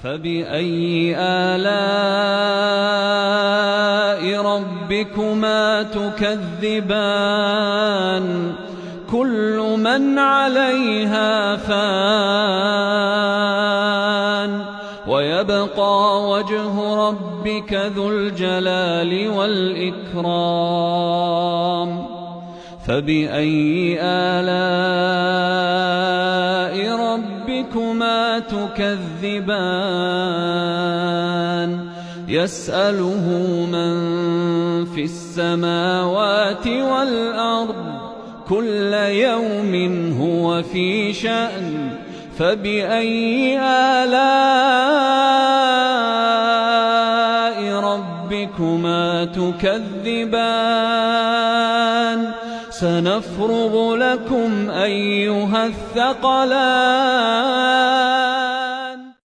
فبأي آلاء ربكما تكذبان كل من عليها فان ويبقى وجه ربك ذو الجلال والإكرام فبأي آلاء ربكما تكذبان يسأله من في السماوات والأرض كل يوم هو في شأن فبأي آلاء ربكما تكذبان سنفرغ لكم أيها الثقلان